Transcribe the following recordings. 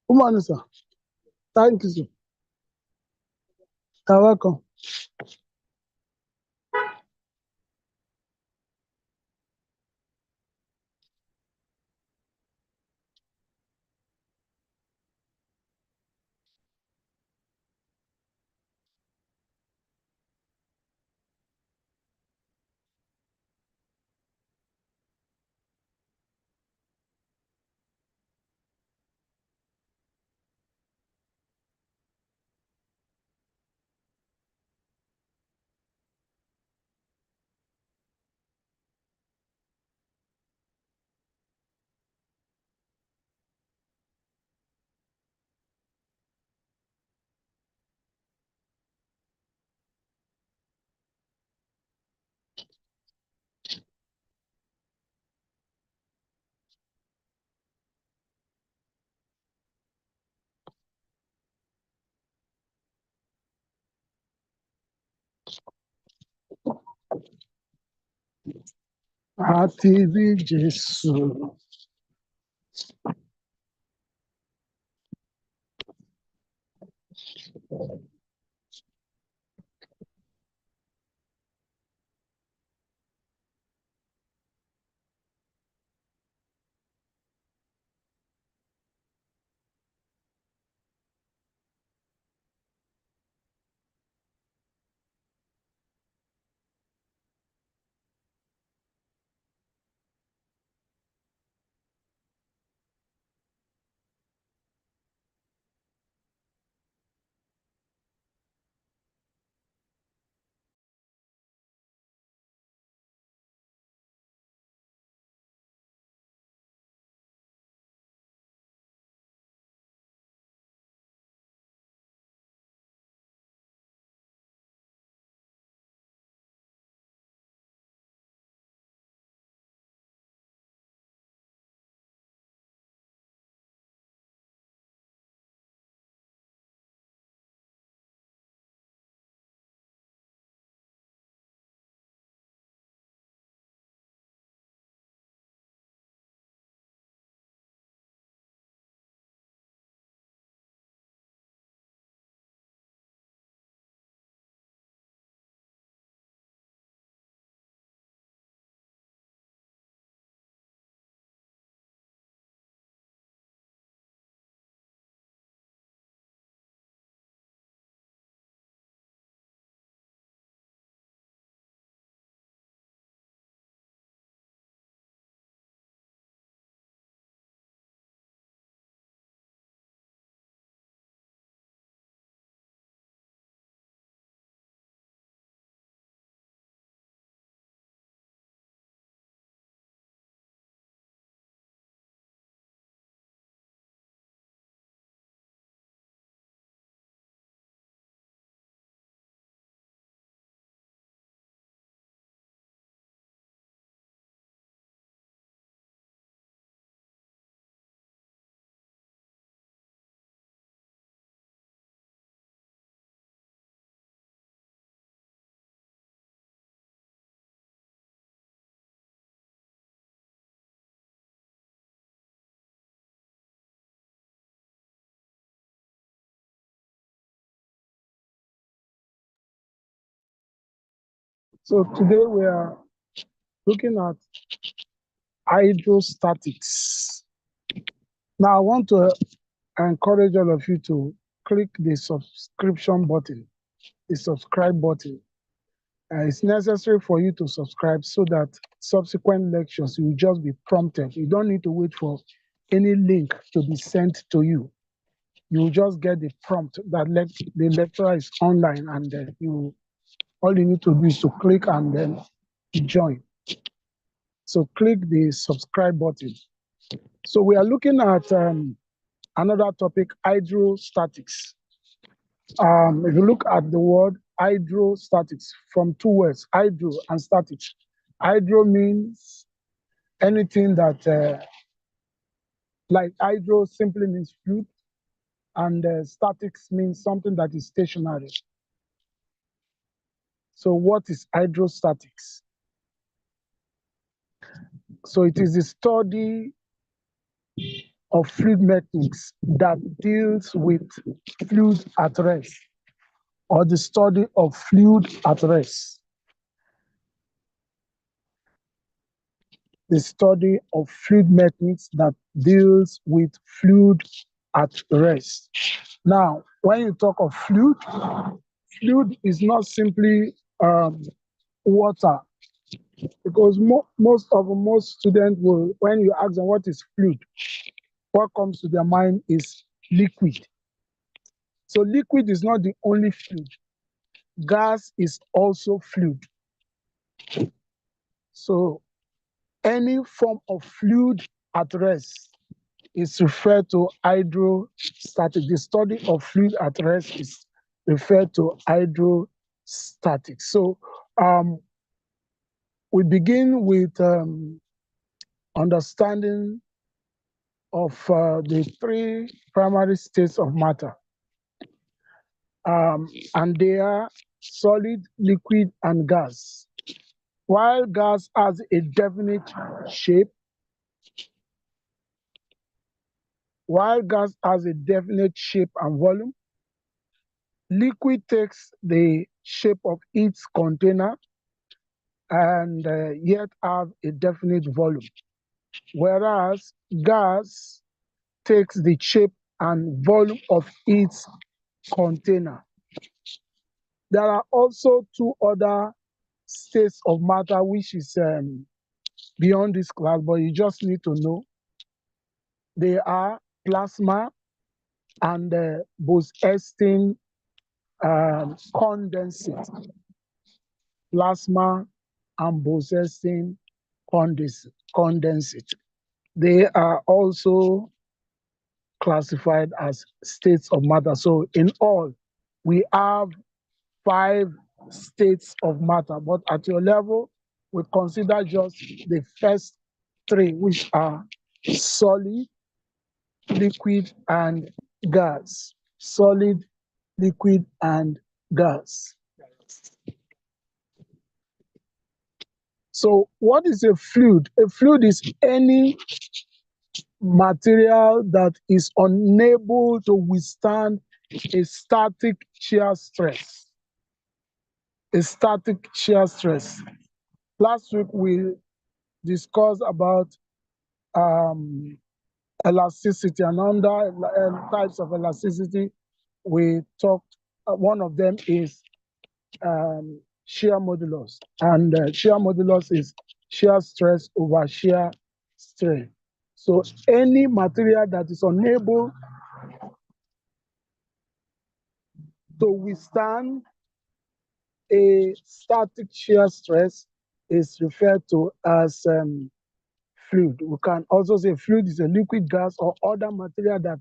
Good morning, sir. Thank you, sir. You're welcome. Àti Jesus. So today we are looking at hydrostatics. Now I want to encourage all of you to click the subscription button, the subscribe button. It's necessary for you to subscribe so that subsequent lectures you will just be prompted. You don't need to wait for any link to be sent to you. You will just get the prompt that the lecturer is online, and all you need to do is to click and then join. So click the subscribe button. So we are looking at another topic, hydrostatics. If you look at the word hydrostatics from two words, hydro and statics. Hydro means anything that, like hydro simply means fluid, and statics means something that is stationary. So what is hydrostatics? So it is the study of fluid mechanics that deals with fluid at rest, or the study of fluid at rest. The study of fluid mechanics that deals with fluid at rest. Now, when you talk of fluid, fluid is not simply water, because most students will, when you ask them what is fluid, what comes to their mind is liquid. So liquid is not the only fluid. Gas is also fluid. So any form of fluid at rest is referred to hydrostatic. The study of fluid at rest is referred to hydrostatics. So we begin with understanding of the three primary states of matter. And they are solid, liquid, and gas. While gas has a definite shape, and volume, liquid takes the shape of its container and yet have a definite volume, whereas gas takes the shape and volume of its container. There are also two other states of matter which is beyond this class, but you just need to know. They are plasma and Bose-Einstein condensate. Plasma and Bose-Einstein condensate. They are also classified as states of matter. So in all, we have 5 states of matter, but at your level, we consider just the first 3, which are solid, liquid, and gas. Solid, liquid, and gas. So what is a fluid? A fluid is any material that is unable to withstand a static shear stress. A static shear stress. Last week we discussed about elasticity, and under types of elasticity, we talked, one of them is shear modulus, and shear modulus is shear stress over shear strain. So any material that is unable to withstand a static shear stress is referred to as fluid. We can also say fluid is a liquid, gas, or other material that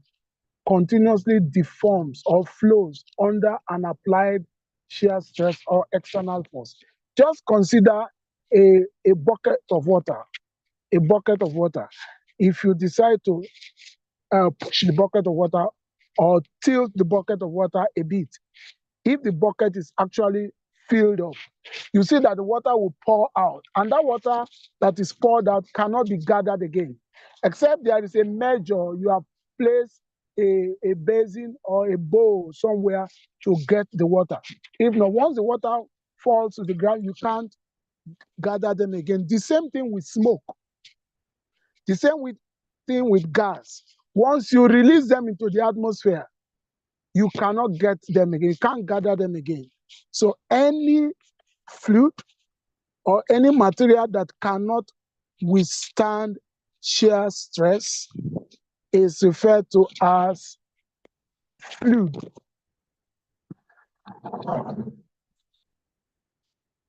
continuously deforms or flows under an applied shear stress or external force. Just consider a bucket of water. A bucket of water. If you decide to push the bucket of water or tilt the bucket of water a bit, if the bucket is actually filled up, you see that the water will pour out, and that water that is poured out cannot be gathered again, except there is a measure you have placed a basin or a bowl somewhere to get the water. If not, once the water falls to the ground, you can't gather them again. The same thing with smoke. The same thing with gas. Once you release them into the atmosphere, you cannot get them again. You can't gather them again. So any fluid or any material that cannot withstand shear stress is referred to as fluid.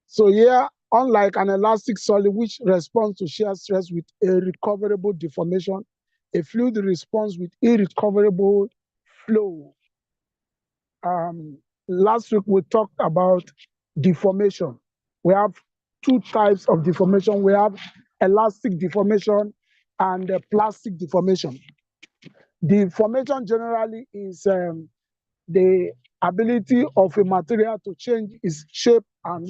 So here, unlike an elastic solid which responds to shear stress with a recoverable deformation, a fluid responds with irrecoverable flow. Last week we talked about deformation. We have 2 types of deformation. We have elastic deformation and plastic deformation. Deformation generally is the ability of a material to change its shape and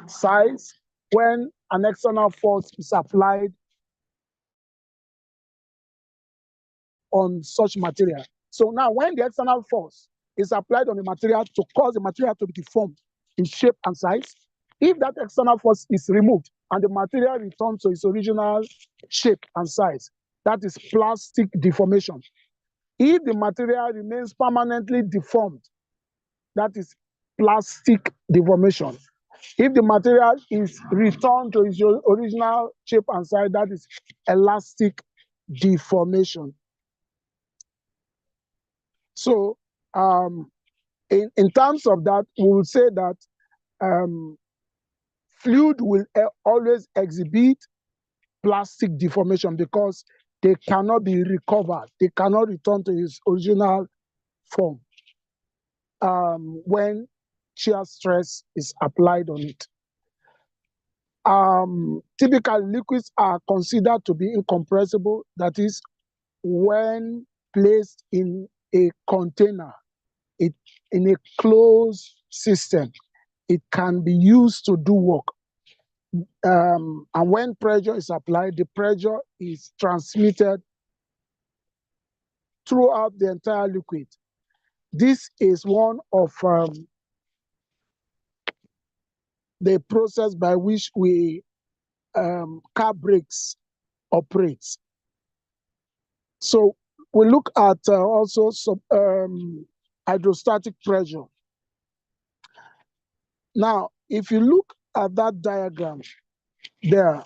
size when an external force is applied on such material. So now when the external force is applied on the material to cause the material to be deformed in shape and size, if that external force is removed and the material returns to its original shape and size, that is plastic deformation. If the material remains permanently deformed, that is plastic deformation. If the material is returned to its original shape and size, that is elastic deformation. So in terms of that, we will say that fluid will always exhibit plastic deformation because they cannot be recovered. They cannot return to its original form when shear stress is applied on it. Typically, liquids are considered to be incompressible. That is, when placed in a container, in a closed system, it can be used to do work. And when pressure is applied, the pressure is transmitted throughout the entire liquid. This is one of the process by which car brakes operates. So we look at also hydrostatic pressure. Now, if you look at that diagram there,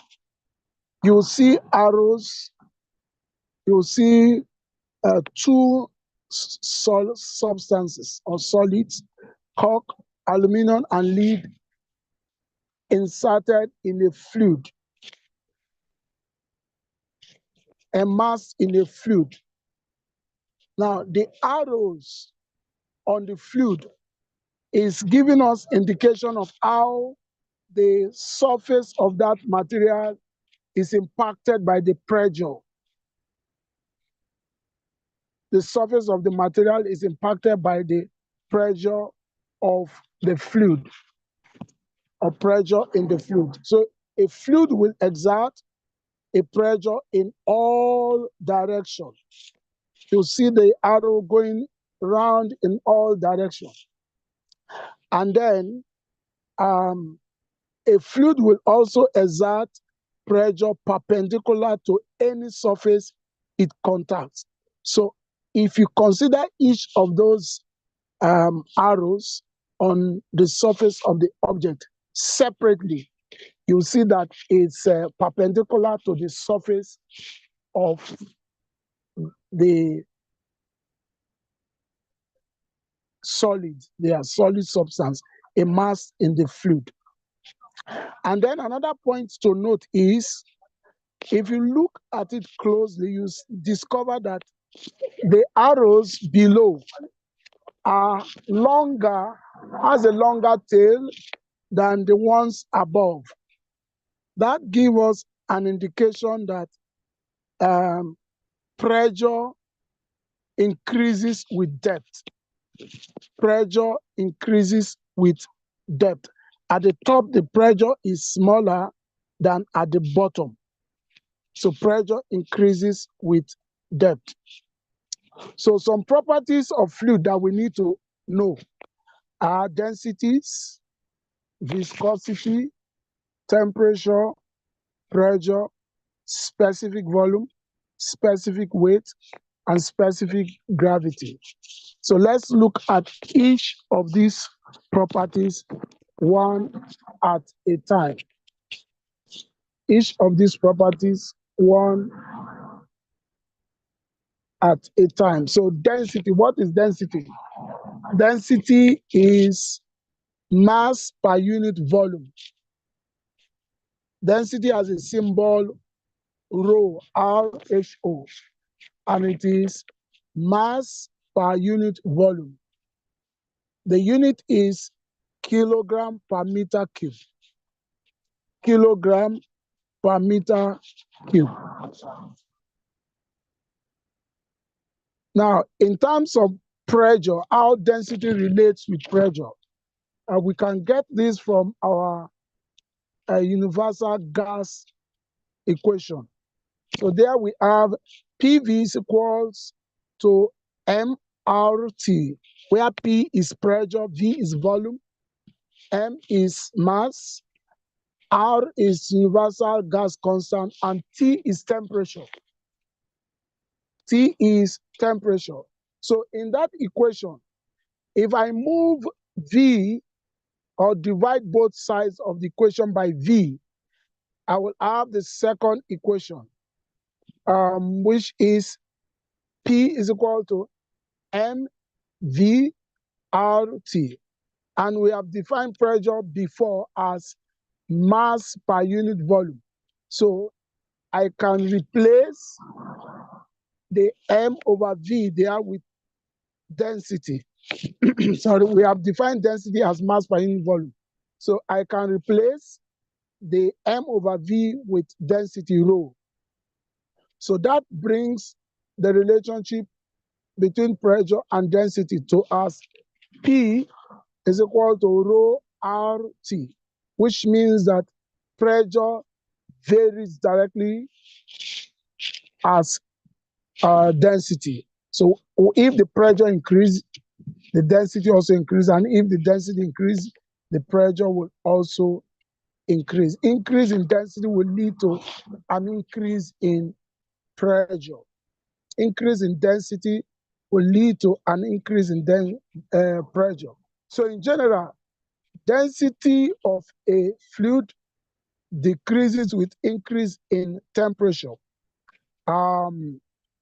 you'll see arrows, you'll see two substances or solids, cork, aluminum, and lead inserted in a fluid, immersed in a fluid. Now, the arrows on the fluid is giving us indication of how the surface of that material is impacted by the pressure. The surface of the material is impacted by the pressure of the fluid, or pressure in the fluid. So a fluid will exert a pressure in all directions. You see the arrow going round in all directions. And then a fluid will also exert pressure perpendicular to any surface it contacts. So if you consider each of those arrows on the surface of the object separately, you'll see that it's perpendicular to the surface of the solid, their solid substance immersed in the fluid. And then another point to note is, if you look at it closely, you discover that the arrows below are longer, has a longer tail than the ones above. That gives us an indication that pressure increases with depth. Pressure increases with depth. At the top, the pressure is smaller than at the bottom. So pressure increases with depth. So some properties of fluid that we need to know are densities, viscosity, temperature, pressure, specific volume, specific weight, and specific gravity. So let's look at each of these properties one at a time. Each of these properties one at a time. So density, what is density? Density is mass per unit volume. Density has a symbol rho, R-H-O, and it is mass per unit volume. The unit is kilogram per meter cube. Kilogram per meter cube. Now, in terms of pressure, how density relates with pressure, we can get this from our universal gas equation. So there we have PV is equals to mRT, where P is pressure, V is volume, M is mass, R is universal gas constant, and T is temperature. T is temperature. So in that equation, if I move V or divide both sides of the equation by V, I will have the second equation, which is P is equal to mVRT. And we have defined pressure before as mass per unit volume. So I can replace the M over V there with density. Sorry, we have defined density as mass per unit volume. So I can replace the M over V with density rho. So that brings the relationship between pressure and density to us. P is equal to rho RT, which means that pressure varies directly as density. So if the pressure increases, the density also increases, and if the density increases, the pressure will also increase. Increase in density will lead to an increase in pressure. Increase in density will lead to an increase in pressure. So in general, density of a fluid decreases with increase in temperature.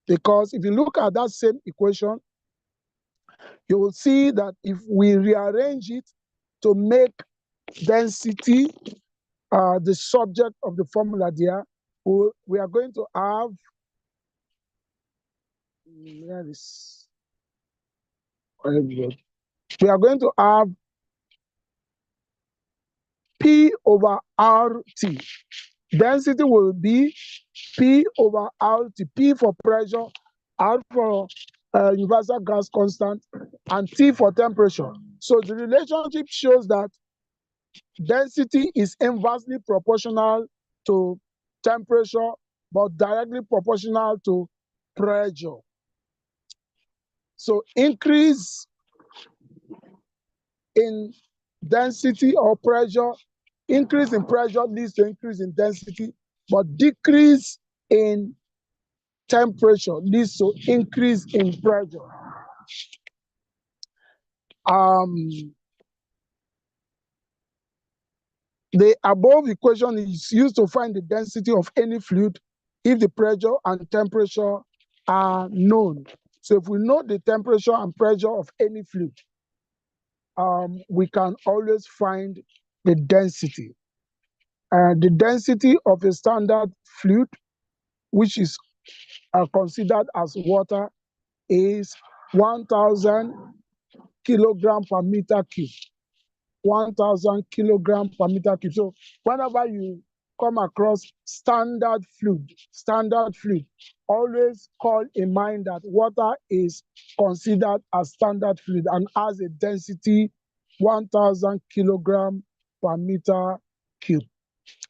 Because if you look at that same equation, you will see that if we rearrange it to make density the subject of the formula there, we are going to have, we are going to have P over RT. Density will be P over RT. P for pressure, R for universal gas constant, and T for temperature. So the relationship shows that density is inversely proportional to temperature, but directly proportional to pressure. So increase in density or pressure, increase in pressure leads to increase in density, but decrease in temperature leads to increase in pressure. The above equation is used to find the density of any fluid if the pressure and temperature are known. So if we know the temperature and pressure of any fluid, we can always find the density. The density of a standard fluid, which is considered as water, is 1,000 kilogram per meter cube. 1,000 kilogram per meter cube. So whenever you come across standard fluid, always call in mind that water is considered as standard fluid and has a density 1,000 kilogram per meter cube.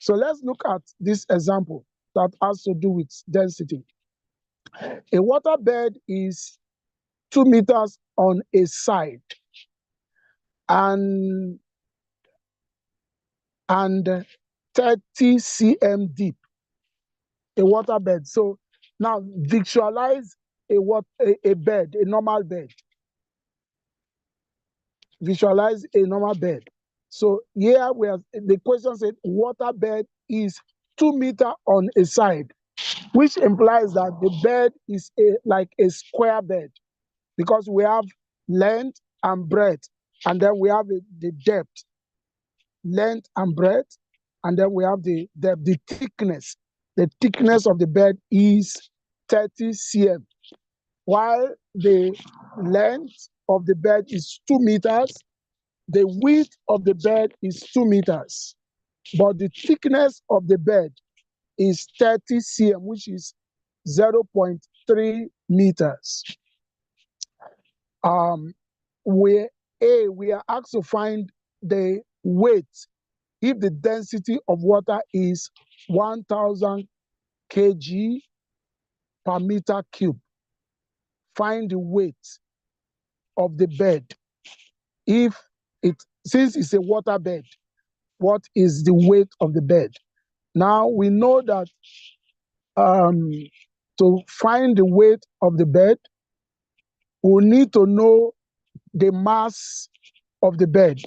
So let's look at this example that has to do with density. A water bed is 2 meters on a side and 30 cm deep, a water bed. So now visualize a bed, a normal bed. Visualize a normal bed. So here we have the question said water bed is 2 meters on a side, which implies that the bed is like a square bed because we have length and breadth, and then we have the depth, length and breadth, and then we have the depth, the thickness. The thickness of the bed is 30 cm, while the length of the bed is 2 meters, the width of the bed is 2 meters, but the thickness of the bed is 30 cm, which is 0.3 meters. We are asked to find the weight if the density of water is 1,000 kg per meter cube. Find the weight of the bed. Since it's a water bed, what is the weight of the bed? Now we know that to find the weight of the bed, we need to know the mass of the bed.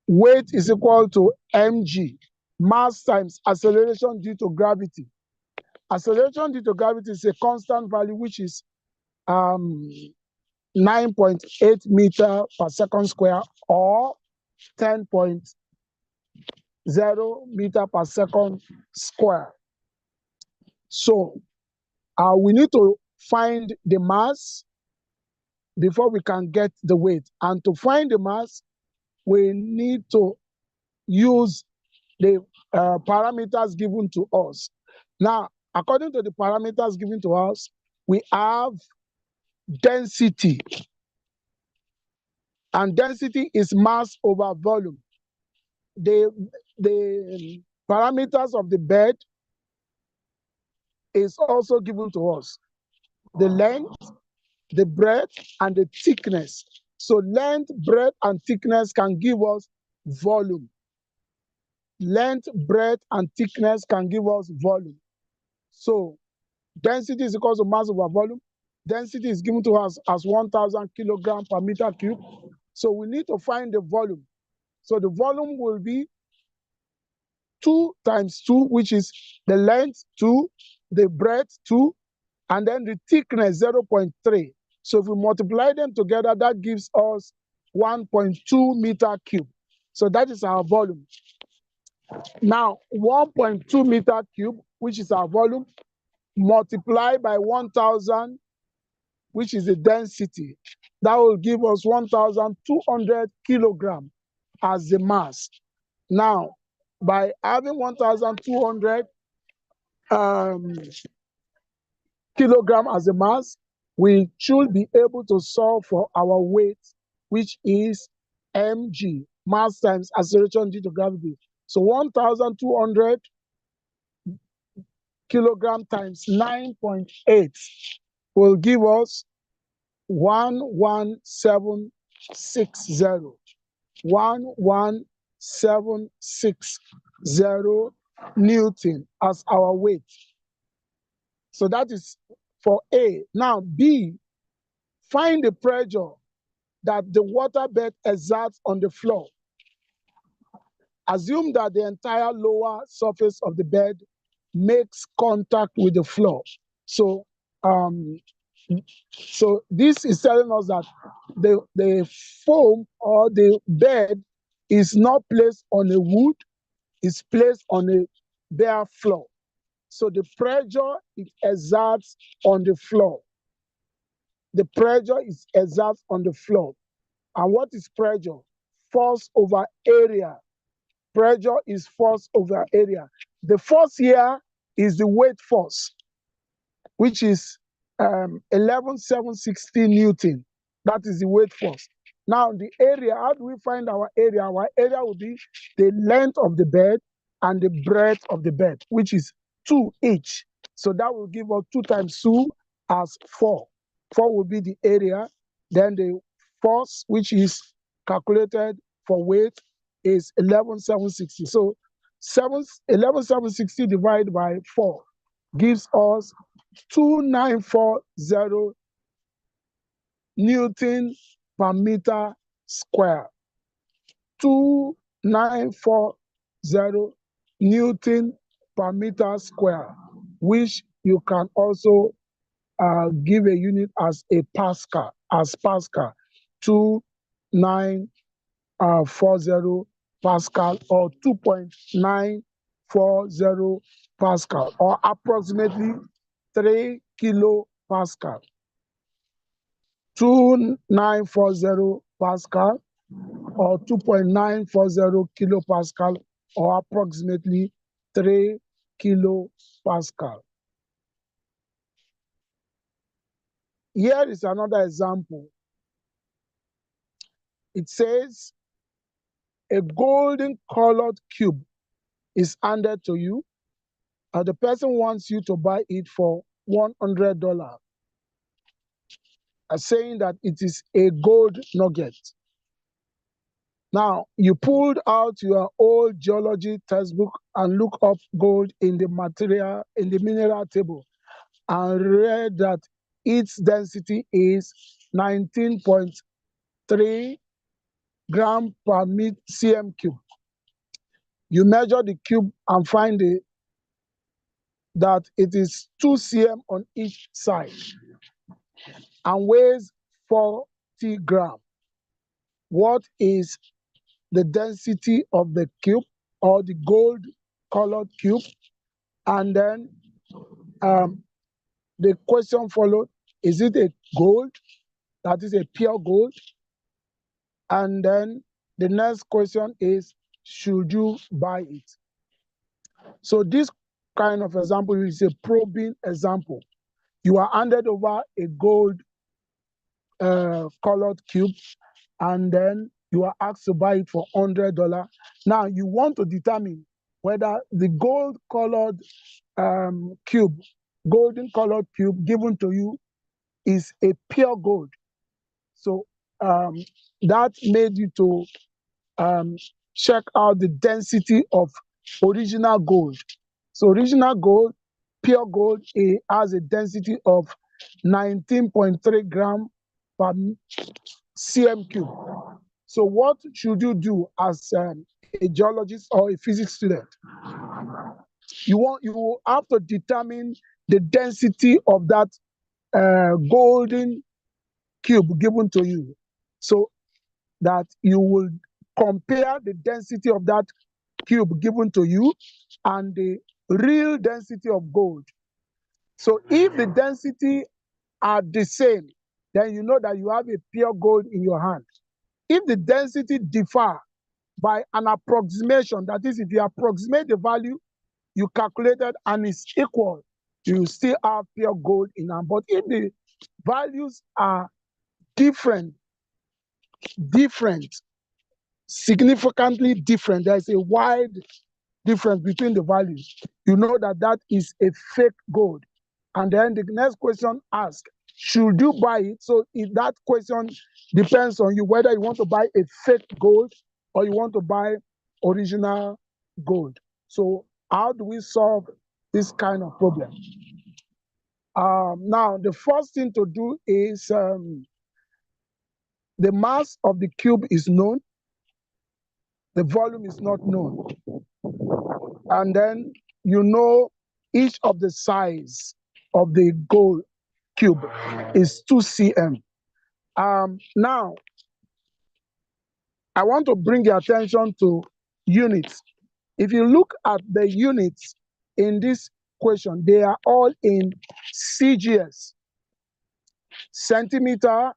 Weight is equal to mg, mass times acceleration due to gravity. Acceleration due to gravity is a constant value, which is 9.8 meter per second square, or 10.0 meter per second square. So we need to find the mass before we can get the weight. And to find the mass, we need to use the parameters given to us. Now, according to the parameters given to us, we have density. And density is mass over volume. The parameters of the bed is also given to us. The length, the breadth, and the thickness. So length, breadth, and thickness can give us volume. Length, breadth, and thickness can give us volume. So density is equal to mass over volume. Density is given to us as 1,000 kilograms per meter cube. So we need to find the volume. So the volume will be 2 times 2, which is the length 2, the breadth 2, and then the thickness 0.3. So if we multiply them together, that gives us 1.2 meter cube. So that is our volume. Now, 1.2 meter cube, which is our volume, multiplied by 1,000, which is the density, that will give us 1,200 kilograms as the mass. Now, by having 1,200 kilogram as a mass, we should be able to solve for our weight, which is mg, mass times acceleration due to gravity. So 1,200 kilogram times 9.8 will give us 11760. 11760 Newton as our weight. So that is for A. Now B, find the pressure that the water bed exerts on the floor. Assume that the entire lower surface of the bed makes contact with the floor. So this is telling us that the foam or the bed is not placed on a wood, it's placed on a bare floor. So the pressure it exerts on the floor. The pressure is exerted on the floor. And what is pressure? Force over area. Pressure is force over area. The force here is the weight force, which is 11,760 Newton. That is the weight force. Now, the area, how do we find our area? Our area will be the length of the bed and the breadth of the bed, which is 2 each. So that will give us 2 times 2 as 4. 4 will be the area. Then the force, which is calculated for weight, is 11,760. So 11,760 divided by 4 gives us 2,940 Newton per meter square. 2,940 Newton per meter square, which you can also give a unit as a Pascal, 2,940 Pascal, or 2.940 Pascal, or approximately 3 kilopascal. 2,940 Pascal, or 2.940 kilopascal, or approximately 3 kilopascal. Here is another example. It says a golden colored cube is handed to you. The person wants you to buy it for $100, saying that it is a gold nugget. Now, you pulled out your old geology textbook and look up gold in the mineral table and read that its density is 19.3 gram per cm cube. You measure the cube and find that it is 2 cm on each side and weighs 40 grams. What is the density of the cube or the gold colored cube? And then the question followed, is it a gold, that is a pure gold? And then the next question is, should you buy it? So this kind of example is a probing example. You are handed over a gold colored cube, and then you are asked to buy it for $100. Now you want to determine whether the gold colored cube, golden colored cube given to you is a pure gold. So that made you to check out the density of original gold. So original gold, pure gold, it has a density of 19.3 gram per cm cube. So what should you do as a geologist or a physics student? You have to determine the density of that golden cube given to you, so that you will compare the density of that cube given to you and the real density of gold. So if the density are the same, then you know that you have a pure gold in your hand. If the density differ by an approximation, that is, if you approximate the value you calculated and it's equal, you still have pure gold in hand. But if the values are different, significantly different, there's a wide difference between the values, you know that that is a fake gold. And then the next question asks, should you buy it? So if that question depends on you, whether you want to buy a fake gold or you want to buy original gold. So how do we solve this kind of problem? Now, the first thing to do is the mass of the cube is known, the volume is not known. And then you know each of the size of the gold cube is 2 cm. Now, I want to bring your attention to units. If you look at the units in this question, they are all in CGS, centimeter,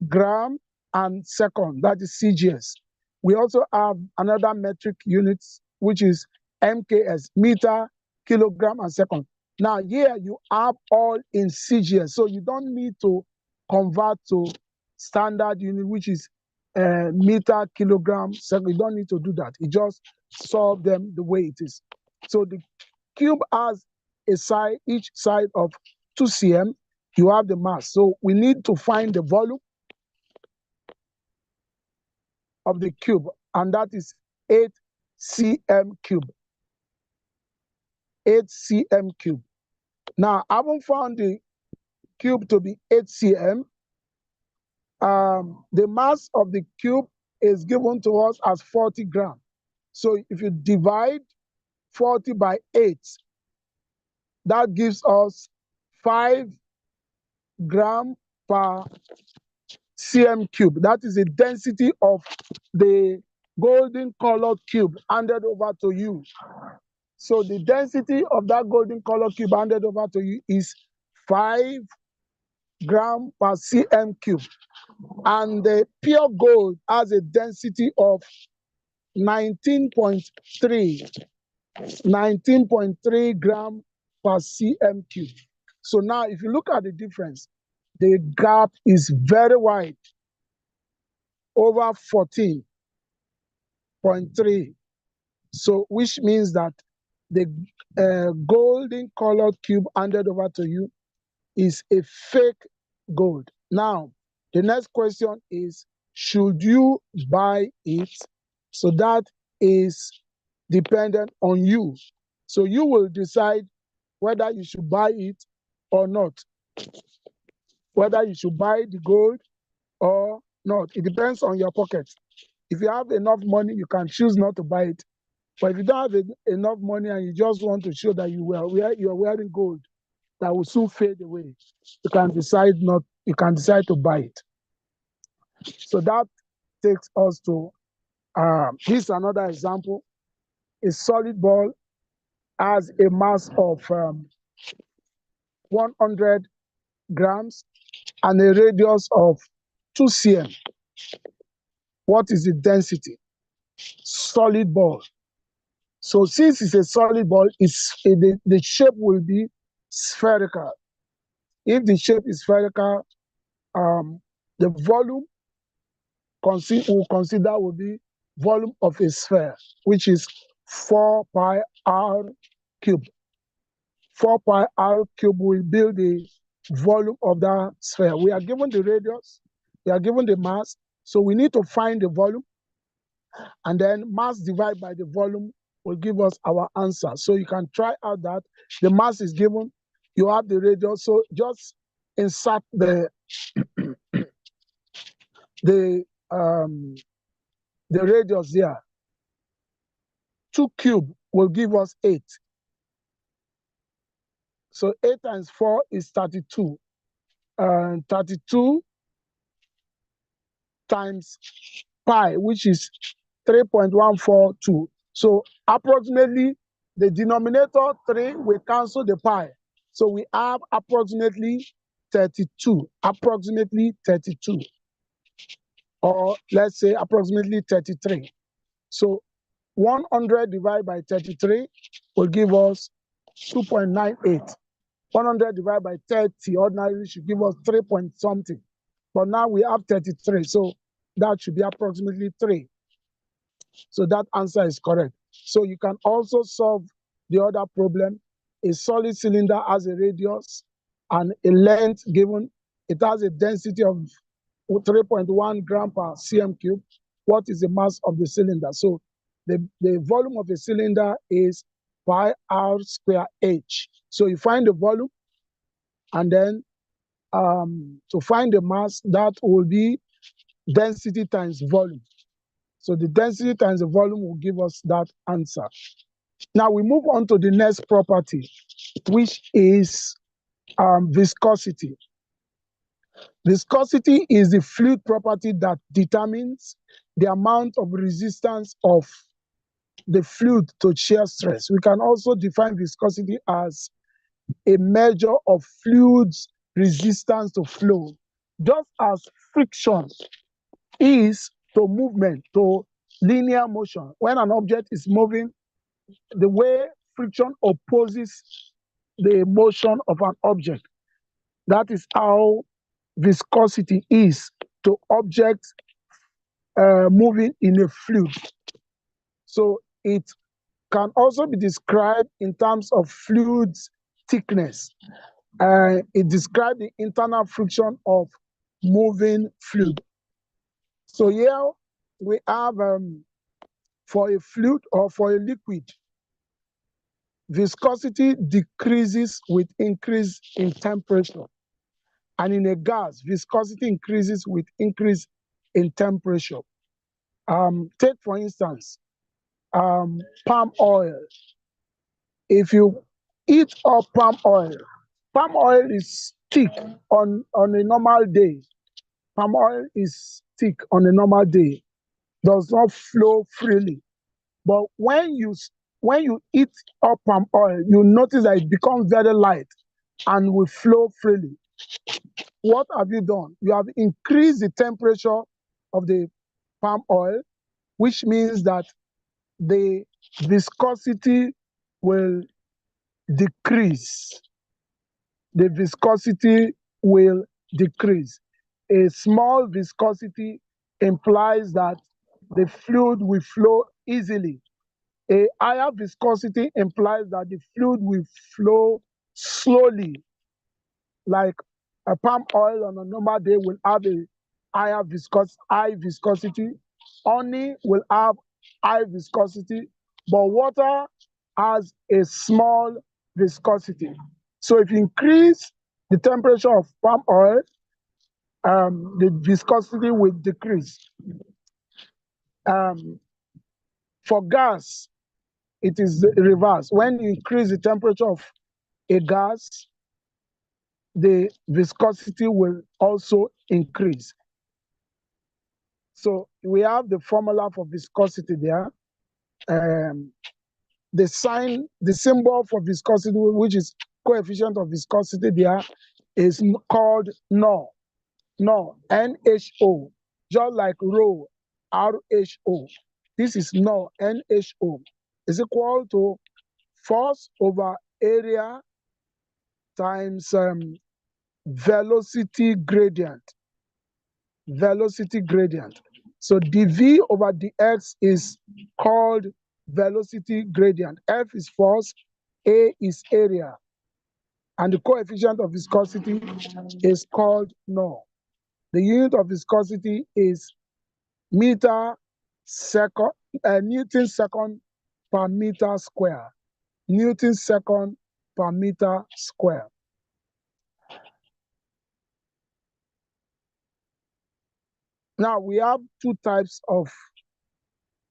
gram, and second. That is CGS. We also have another metric units, which is MKS, meter, kilogram, and second. Now here you have all in CGS, so you don't need to convert to standard unit, which is meter, kilogram, second. You don't need to do that. You just solve them the way it is. So the cube has a side, each side of 2 cm. You have the mass. So we need to find the volume of the cube, and that is 8 cm cube. 8 cm cube. Now, I haven't found the cube to be 8 cm. The mass of the cube is given to us as 40 grams. So if you divide 40 by 8, that gives us 5 grams per cm cube. That is the density of the golden colored cube handed over to you. So the density of that golden colored cube handed over to you is 5 grams per cm cube. And the pure gold has a density of 19.3 grams per cm cube. So now if you look at the difference, the gap is very wide, over 14.3. So which means that the golden colored cube handed over to you is a fake gold. Now, the next question is, should you buy it? So that is dependent on you. So you will decide whether you should buy it or not, whether you should buy the gold or not. It depends on your pocket. If you have enough money, you can choose not to buy it. But if you don't have enough money and you just want to show that you are wearing gold that will soon fade away, you can decide to buy it. So that takes us to this is another example. A solid ball has a mass of 100 grams and a radius of 2 cm. What is the density? Solid ball. So since it's a solid ball, the shape will be spherical. If the shape is spherical, the volume we'll consider will be volume of a sphere, which is 4 pi r cubed. 4 pi r cubed will build the volume of that sphere. We are given the radius, we are given the mass, so we need to find the volume, and then mass divided by the volume will give us our answer. So you can try out that. The mass is given, you have the radius, so just insert the radius here. 2 cubed will give us 8. So 8 times 4 is 32. 32 times pi, which is 3.142. So approximately the denominator 3 will cancel the pi. So we have approximately 32. Approximately 32. Or let's say approximately 33. So 100 divided by 33 will give us 2.98. 100 divided by 30 ordinarily should give us 3 point something. But now we have 33, so that should be approximately 3. So that answer is correct. So you can also solve the other problem. A solid cylinder has a radius and a length given. It has a density of 3.1 gram per cm cube. What is the mass of the cylinder? So the volume of a cylinder is pi r square h. So you find the volume, and then to find the mass, that will be density times volume. So the density times the volume will give us that answer. Now we move on to the next property, which is viscosity. Viscosity is the fluid property that determines the amount of resistance of the fluid to shear stress. We can also define viscosity as a measure of fluid's resistance to flow, just as friction is to movement, to linear motion. When an object is moving, the way friction opposes the motion of an object, that is how viscosity is to objects moving in a fluid. So it can also be described in terms of fluid's thickness. It describes the internal friction of moving fluid. So here we have, for a fluid or for a liquid, viscosity decreases with increase in temperature. And in a gas, viscosity increases with increase in temperature. Take, for instance, palm oil. If you heat up palm oil is thick on a normal day. Palm oil is thick on a normal day, does not flow freely. But when you heat up palm oil, you notice that it becomes very light and will flow freely. What have you done? You have increased the temperature of the palm oil, which means that the viscosity will decrease. The viscosity will decrease. A small viscosity implies that the fluid will flow easily. A higher viscosity implies that the fluid will flow slowly, like a palm oil on a normal day will have a high viscosity. Honey will have high viscosity, but water has a small viscosity. So if you increase the temperature of palm oil, the viscosity will decrease. For gas, it is reverse. When you increase the temperature of a gas, the viscosity will also increase. So we have the formula for viscosity there. The symbol for viscosity, which is coefficient of viscosity there, is called NO. No, NHO, just like rho, RHO. This is NO, NHO, is equal to force over area times velocity gradient. Velocity gradient. So dV over dx is called velocity gradient. F is force, A is area, and the coefficient of viscosity is called NO. The unit of viscosity is Newton second per meter square. Newton second per meter square. Now we have two types of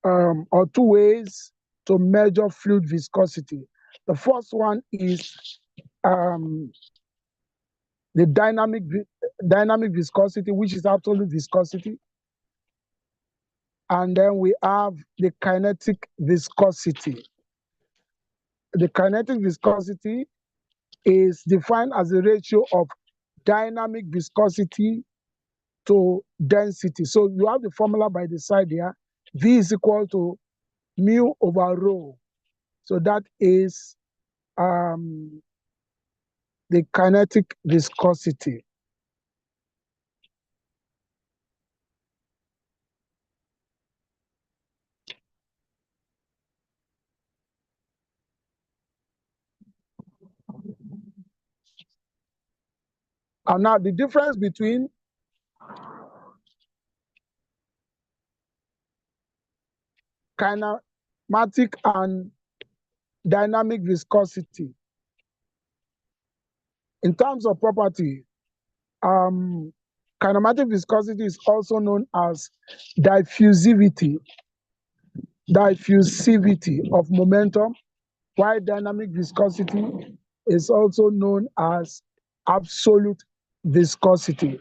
or two ways to measure fluid viscosity. The first one is the dynamic viscosity, which is absolute viscosity. And then we have the kinetic viscosity. The kinetic viscosity is defined as the ratio of dynamic viscosity to density. So you have the formula by the side here. V is equal to mu over rho. So that is the kinetic viscosity. And now the difference between kinematic and dynamic viscosity. In terms of property, kinematic viscosity is also known as diffusivity of momentum, while dynamic viscosity is also known as absolute viscosity.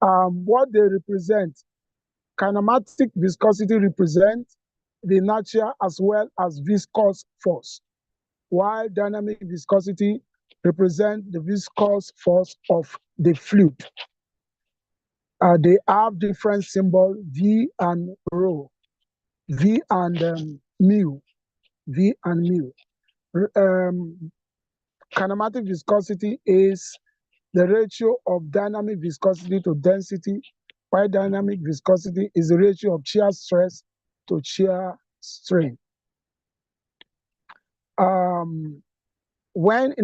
What they represent, kinematic viscosity represents the inertia as well as viscous force, while dynamic viscosity represents the viscous force of the fluid. They have different symbols, V and rho, V and mu, V and mu. Kinematic viscosity is the ratio of dynamic viscosity to density, while dynamic viscosity is the ratio of shear stress to shear strain. When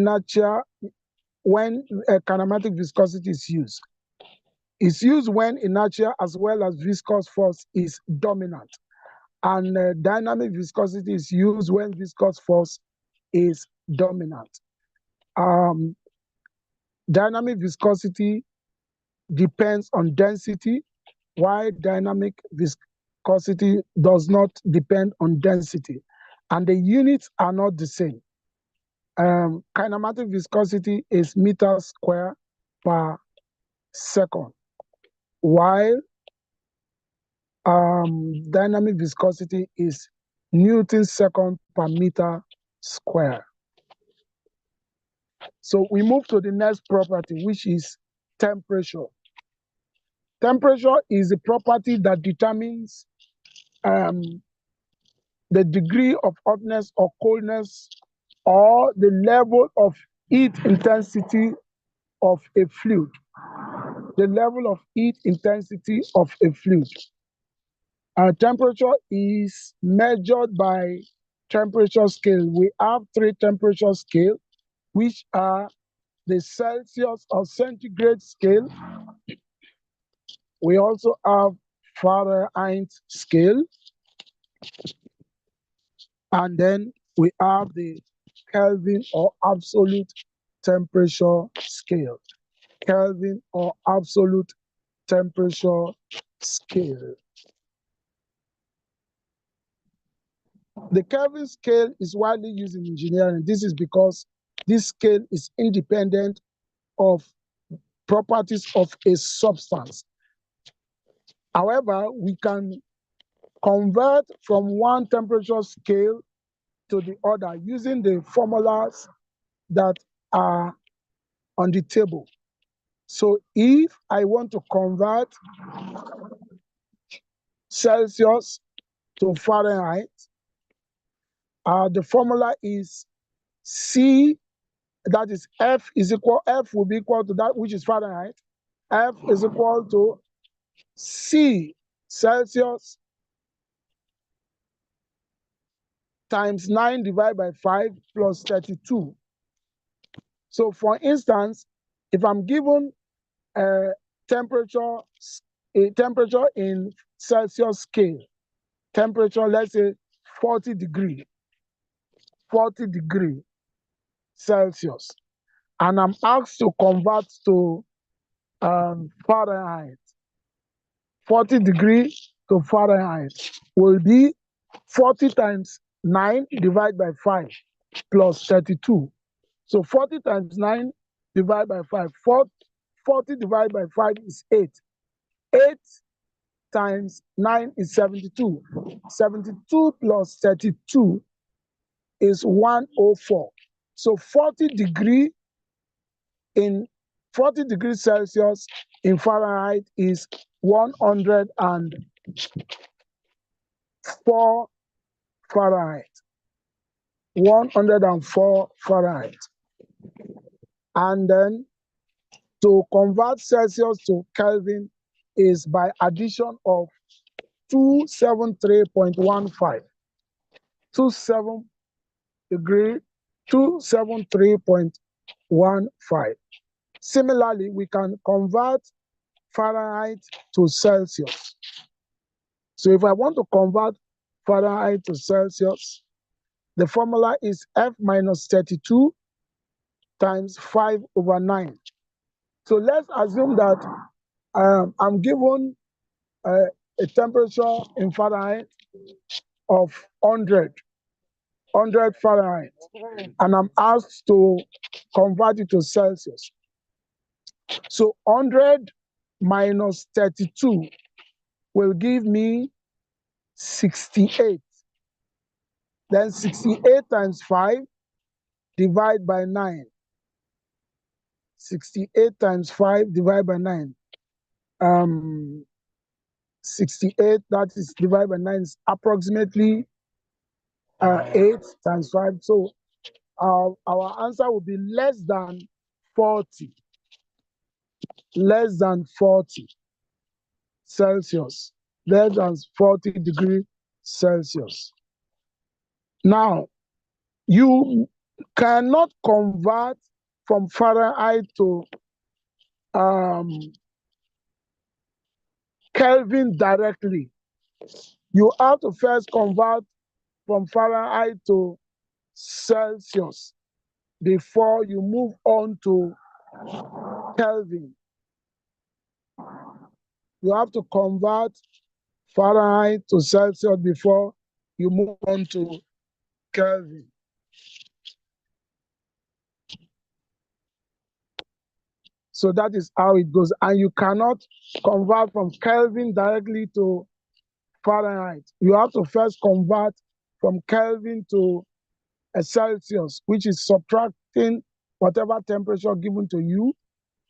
kinematic viscosity is used, it's used when inertia as well as viscous force is dominant. And dynamic viscosity is used when viscous force is dominant. Dynamic viscosity depends on density, while dynamic viscosity does not depend on density. And the units are not the same. Kinematic viscosity is meters square per second, while dynamic viscosity is Newton second per meter square. So we move to the next property, which is temperature. Temperature is a property that determines the degree of hotness or coldness or the level of heat intensity of a fluid. The level of heat intensity of a fluid. Temperature is measured by temperature scale. We have 3 temperature scale, which are the Celsius or centigrade scale. We also have Fahrenheit scale, and then we have the Kelvin or absolute temperature scale. Kelvin or absolute temperature scale. The Kelvin scale is widely used in engineering. This is because this scale is independent of properties of a substance. However, we can convert from one temperature scale to the other using the formulas that are on the table. So if I want to convert Celsius to Fahrenheit, the formula is C, that is F will be equal to that which is Fahrenheit. F is equal to C Celsius times 9 divided by 5 plus 32. So for instance, if I'm given a temperature in Celsius scale, temperature, let's say 40 degree Celsius, and I'm asked to convert to Fahrenheit, 40 degree to Fahrenheit will be 40 times 9 divided by 5 plus 32. So 40 times 9 divided by 5, 40 divided by 5 is 8. 8 times 9 is 72. 72 plus 32 is 104. So 40 degrees Celsius in Fahrenheit is 104 Fahrenheit. 104 Fahrenheit. And then to convert Celsius to Kelvin is by addition of 273.15. 273.15. Similarly, we can convert Fahrenheit to Celsius. So if I want to convert Fahrenheit to Celsius, the formula is F minus 32 times 5 over 9. So let's assume that I'm given a temperature in Fahrenheit of 100 Fahrenheit, and I'm asked to convert it to Celsius. So 100 minus 32 will give me 68. Then 68 times 5 divided by 9. 68 times 5 divided by 9. 68, that is divided by 9, is approximately 8 times 5. So our answer will be less than 40. Less than 40 Celsius. Less than 40 degrees Celsius. Now, you cannot convert from Fahrenheit to Kelvin directly. You have to first convert from Fahrenheit to Celsius before you move on to Kelvin. You have to convert Fahrenheit to Celsius before you move on to Kelvin. So that is how it goes. And you cannot convert from Kelvin directly to Fahrenheit. You have to first convert from Kelvin to a Celsius, which is subtracting whatever temperature given to you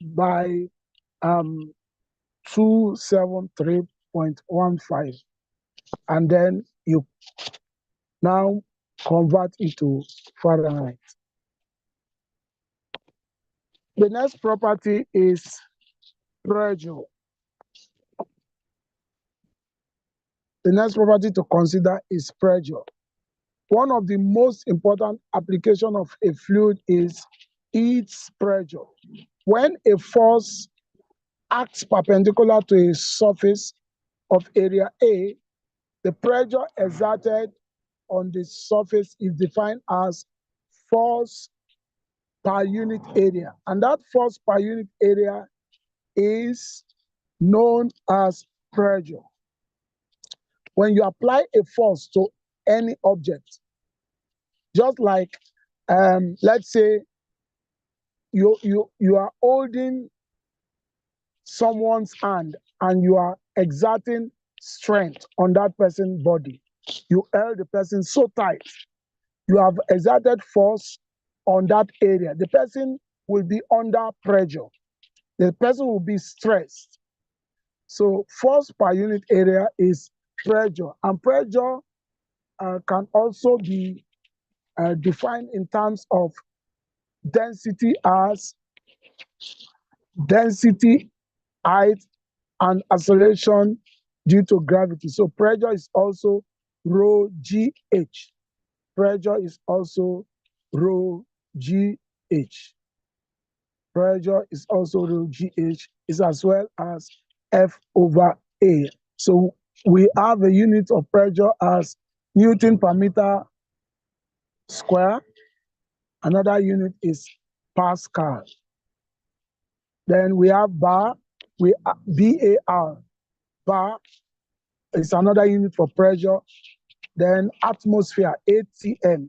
by 273.15. And then you now convert it to Fahrenheit. The next property is pressure. The next property to consider is pressure. One of the most important applications of a fluid is its pressure. When a force acts perpendicular to a surface of area A, the pressure exerted on the surface is defined as force per unit area. And that force per unit area is known as pressure. When you apply a force to any object, just like let's say you are holding someone's hand and you are exerting strength on that person's body. You held the person so tight. You have exerted force on that area. The person will be under pressure. The person will be stressed. So force per unit area is pressure. And pressure can also be defined in terms of density as density, height, and acceleration due to gravity. So pressure is also rho GH. Pressure is also rho GH. Pressure is also rho GH, is as well as F over A. So we have a unit of pressure as Newton per meter square. Another unit is Pascal. Then we have bar, BAR. Bar is another unit for pressure. Then atmosphere, ATM,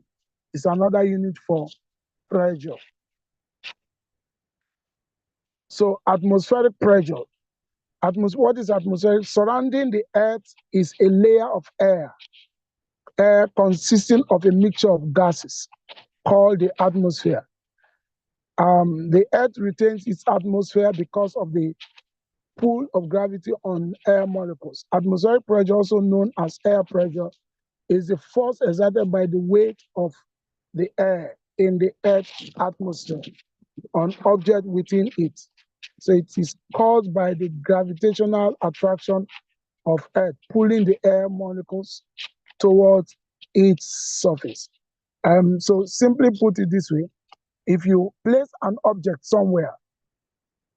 is another unit for pressure. So atmospheric pressure. What is atmospheric? Surrounding the Earth is a layer of air. Air consisting of a mixture of gases called the atmosphere. The Earth retains its atmosphere because of the pull of gravity on air molecules. Atmospheric pressure, also known as air pressure, is the force exerted by the weight of the air in the Earth's atmosphere on object within it. So it is caused by the gravitational attraction of Earth, pulling the air molecules towards its surface. So simply put it this way, if you place an object somewhere,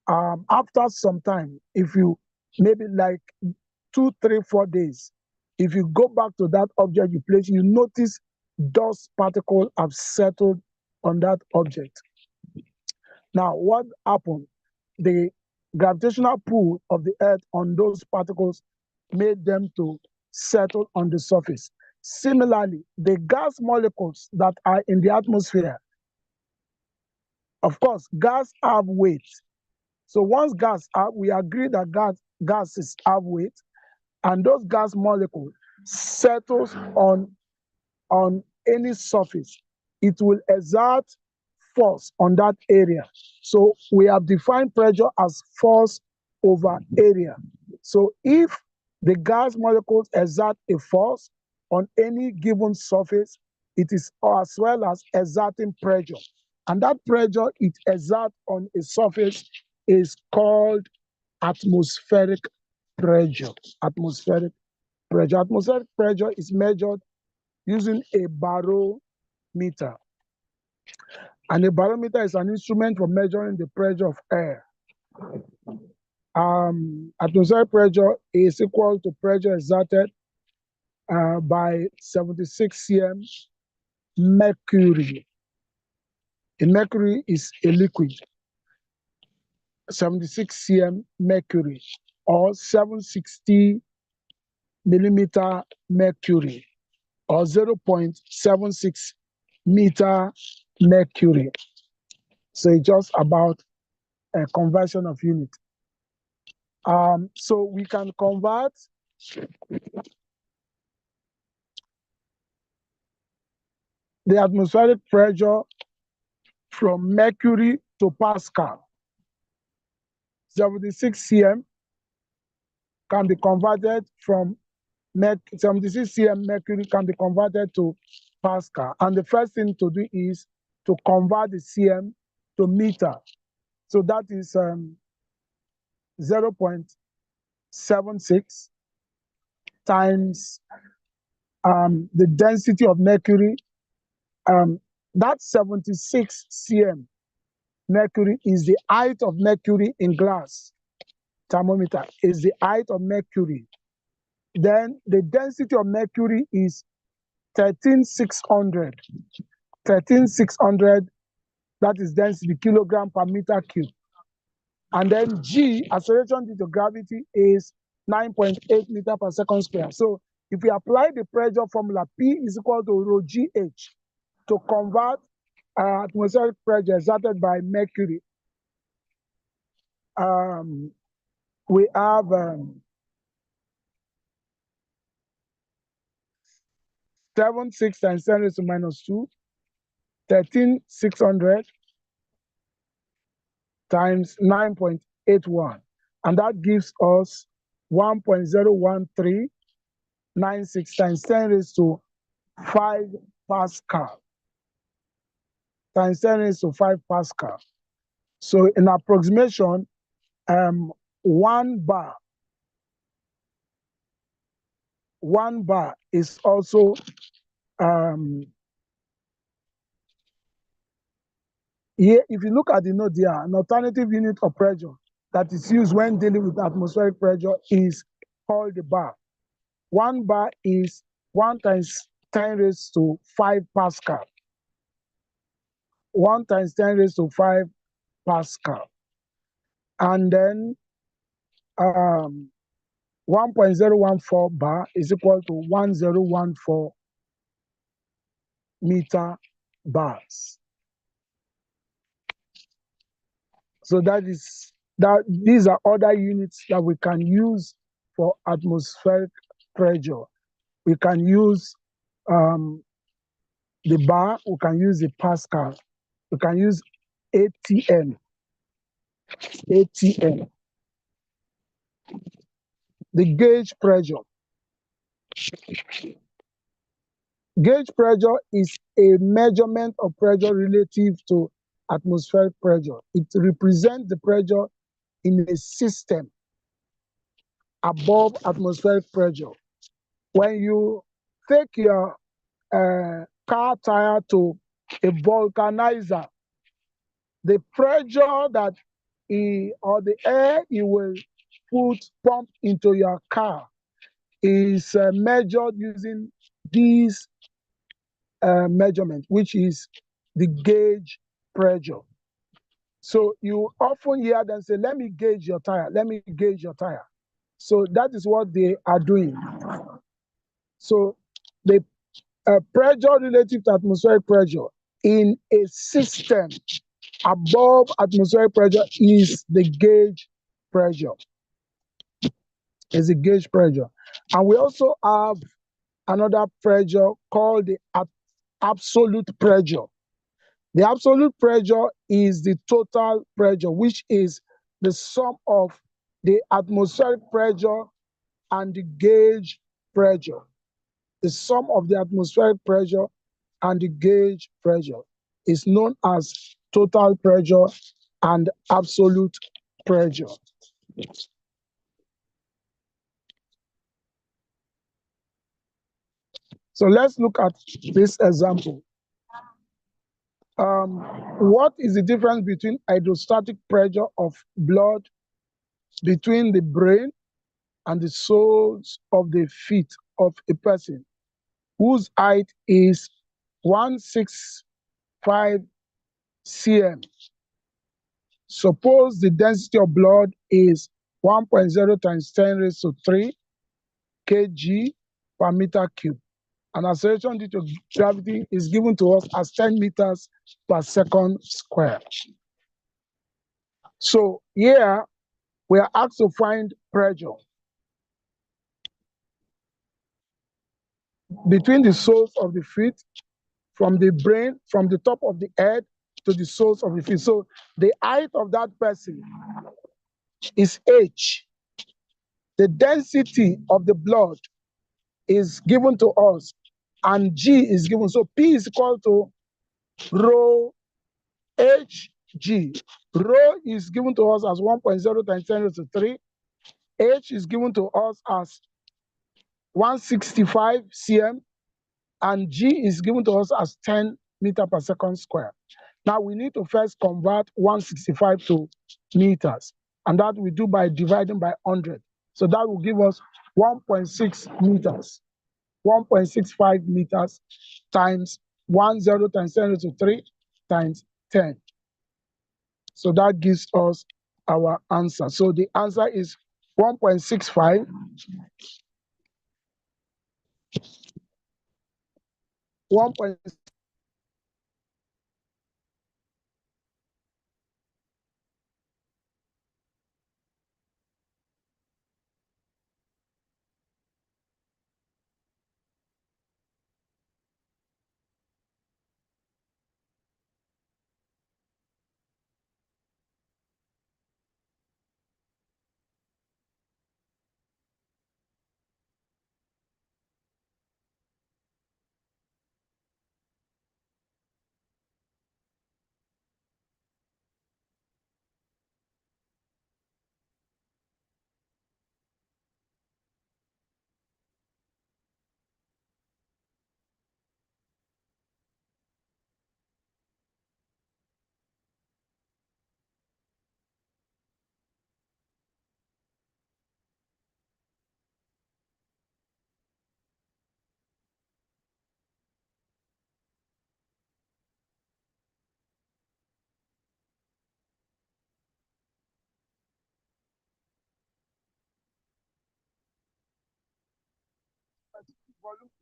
after some time, if you maybe like 2, 3, 4 days, if you go back to that object you place, you notice dust particles have settled on that object. Now, what happened? The gravitational pull of the Earth on those particles made them to settle on the surface. Similarly, the gas molecules that are in the atmosphere, of course, gas have weight. So once we agree that gases have weight, and those gas molecules settles on any surface, it will exert force on that area. So we have defined pressure as force over area. So if the gas molecules exert a force on any given surface, it is as well as exerting pressure. And that pressure it exerts on a surface is called atmospheric pressure. Atmospheric pressure. Atmospheric pressure is measured using a barometer. And a barometer is an instrument for measuring the pressure of air. Atmospheric pressure is equal to pressure exerted by 76 cm mercury. A mercury is a liquid. 76 cm mercury or 760 millimeter mercury or 0.76 meter mercury. So it's just about a conversion of unit. So we can convert the atmospheric pressure from mercury to Pascal. 76 cm can be converted from 76 cm mercury can be converted to Pascal. And the first thing to do is to convert the cm to meter. So that is 0.76 times the density of mercury. That's 76 cm. Mercury is the height of mercury in glass. Thermometer is the height of mercury. Then the density of mercury is 13,600. 13,600, that is density, kilogram per meter cube. And then G, acceleration due to gravity, is 9.8 meter per second square. So if we apply the pressure formula, P is equal to rho GH to convert atmospheric pressure exerted by mercury. We have 7,6 times 10 raised to minus 2, 13,600 times 9.81. And that gives us 1.01396 times 10 raised to 5 Pascal. Times 10 raised to 5 Pascal. So in approximation, 1 bar is also here. If you look at the note here, an alternative unit of pressure that is used when dealing with atmospheric pressure is called the bar. 1 bar is 1 times 10 raised to 5 Pascal. 1 times 10 raised to 5 Pascal. And then 1.014 bar is equal to 1014 meter bars. So these are other units that we can use for atmospheric pressure. We can use the bar, we can use the Pascal, we can use ATM. The gauge pressure. Gauge pressure is a measurement of pressure relative to atmospheric pressure. It represents the pressure in a system above atmospheric pressure. When you take your car tire to a vulcanizer, the pressure that or the air you will pump into your car is measured using these measurement, which is the gauge pressure. So you often hear them say, let me gauge your tire, let me gauge your tire. So that is what they are doing. So the pressure relative to atmospheric pressure in a system above atmospheric pressure is the gauge pressure. Is the gauge pressure. And we also have another pressure called the absolute pressure. The absolute pressure is the total pressure, which is the sum of the atmospheric pressure and the gauge pressure. The sum of the atmospheric pressure and the gauge pressure is known as total pressure and absolute pressure. So let's look at this example. What is the difference between hydrostatic pressure of blood between the brain and the soles of the feet of a person whose height is 165 cm? Suppose the density of blood is 1.0 times 10 raised to 3 kg per meter cube. And acceleration due to gravity is given to us as 10 meters per second square. So here we are asked to find pressure between the soles of the feet, from the brain, from the top of the head to the soles of the feet. So the height of that person is h. The density of the blood is given to us, and G is given. So P is equal to rho Hg. Rho is given to us as 1.0 times 10 raised to 3. H is given to us as 165 cm, and G is given to us as 10 meter per second square. Now we need to first convert 165 to meters, and that we do by dividing by 100. So that will give us 1.6 meters, 1.65 meters times 10 times 10 to 3 times 10. So that gives us our answer. So the answer is 1.65 1. Volume,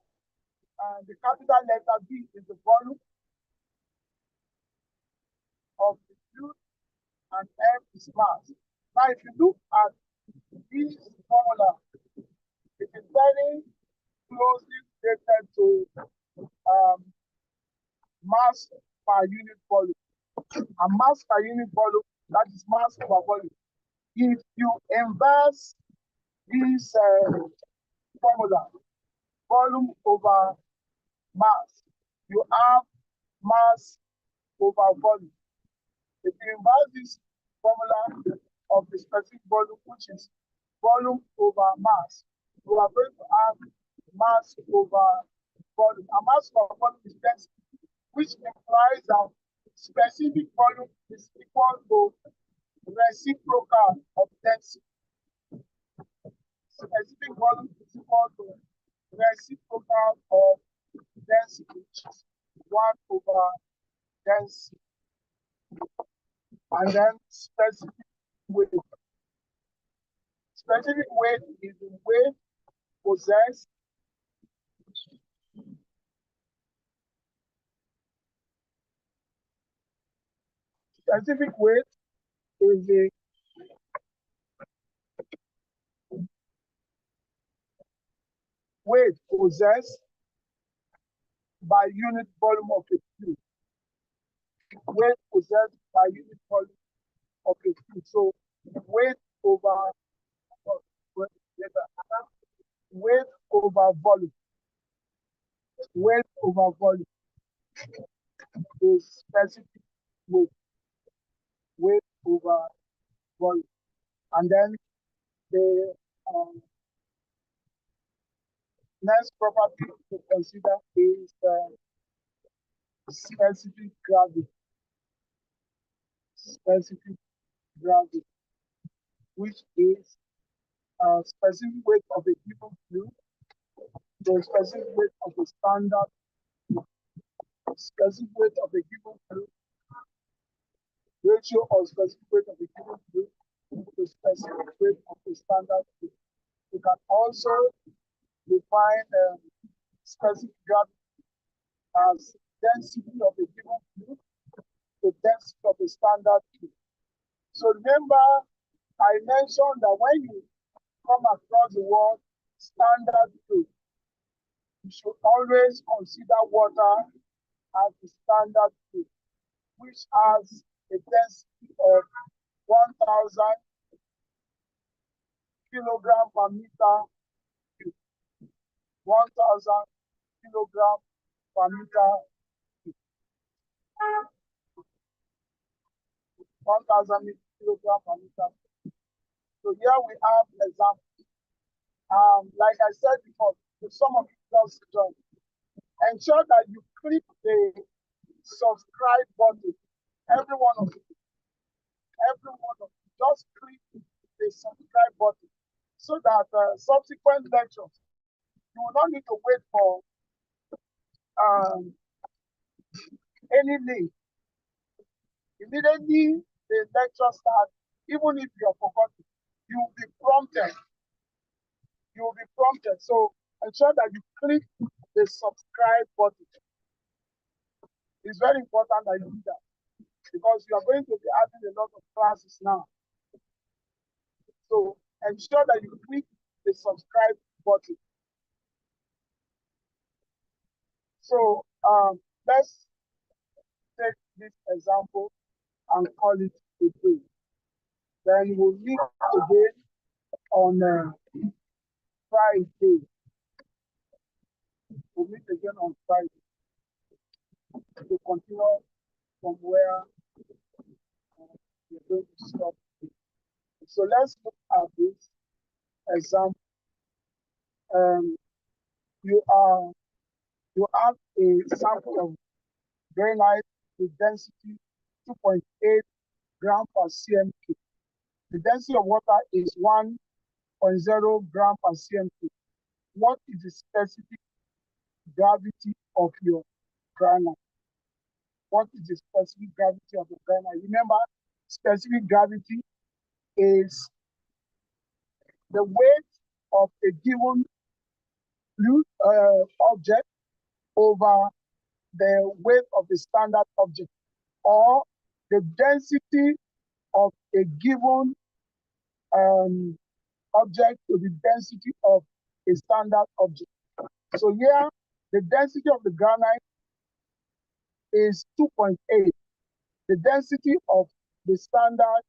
and the capital letter B is the volume of the fluid, and M is mass. Now, if you look at this formula, it is very closely related to mass per unit volume. And mass per unit volume, that is mass over volume. If you inverse this formula, volume over mass, you have mass over volume. If you inverse this formula of the specific volume, which is volume over mass, you are going to have mass over volume. And mass over volume is density, which implies that specific volume is equal to reciprocal of density. Specific volume is equal to reciprocal of density, which is 1 over density. And then specific weight. Specific weight is the weight possessed specific weight is the weight possessed by unit volume of a fluid. Weight possessed by unit volume of a fluid. So weight over weight over volume. Weight over volume is specific weight. Weight over volume. And then the next property to consider is specific gravity. Specific gravity, which is specific weight of a given fluid, the specific weight of a standard, specific weight of a given fluid, ratio of specific weight of a given fluid to the specific weight of a standard fluid. You can also define specific gravity as density of a given fluid to density of a standard fluid. So remember, I mentioned that when you come across the word standard fluid, you should always consider water as the standard fluid, which has a density of 1,000 kilogram per meter cube. 1,000 kilogram per meter cube. 1,000 kilogram per meter cube. So here we have examples. Like I said before, if some of you just join, ensure that you click the subscribe button. Every one of you, just click the subscribe button so that subsequent lectures, you will not need to wait for um, any link. Immediately the lecture starts, even if you are forgotten, you will be prompted. You will be prompted. So ensure that you click the subscribe button. It's very important that you do that because you are going to be having a lot of classes now. So ensure that you click the subscribe button. So let's take this example and call it a day. Then we'll meet again on Friday. We'll meet again on Friday to continue from where we're going to stop. So let's look at this example. You have a sample of granite with density 2.8 gram per cm cube. The density of water is 1.0 gram per cm cube. What is the specific gravity of your granite? What is the specific gravity of the granite? Remember, specific gravity is the weight of a given object over the weight of the standard object, or the density of a given object to the density of a standard object. So here, the density of the granite is 2.8. The density of the standard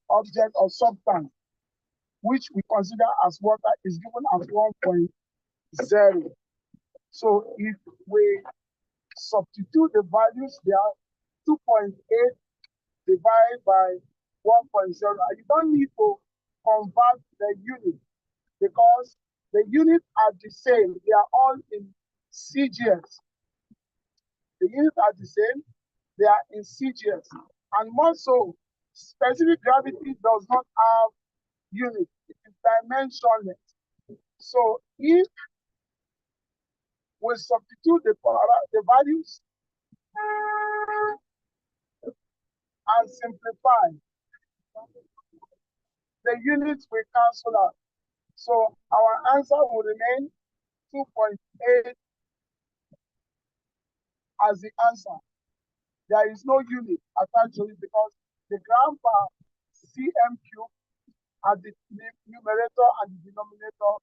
object or substance, which we consider as water, is given as 1.0. So if we substitute the values there, 2.8 divided by 1.0, you don't need to convert the unit because the units are the same. They are all in CGS. The units are the same. They are in CGS. And more so, specific gravity does not have units. It is dimensionless. So if we substitute the values and simplify, the units will cancel out. So our answer will remain 2.8 as the answer. There is no unit attached to it because the gram per cm cube at the numerator and the denominator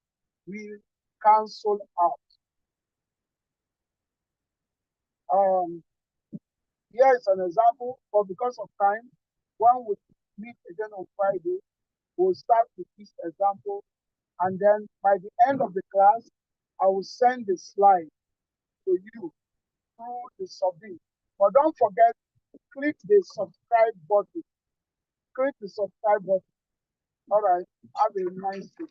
will cancel out. Here is an example, but because of time, when we meet again on Friday, we'll start with this example, and then by the end of the class, I will send the slide to you through the submit. But don't forget, click the subscribe button. Click the subscribe button. All right, have a nice day.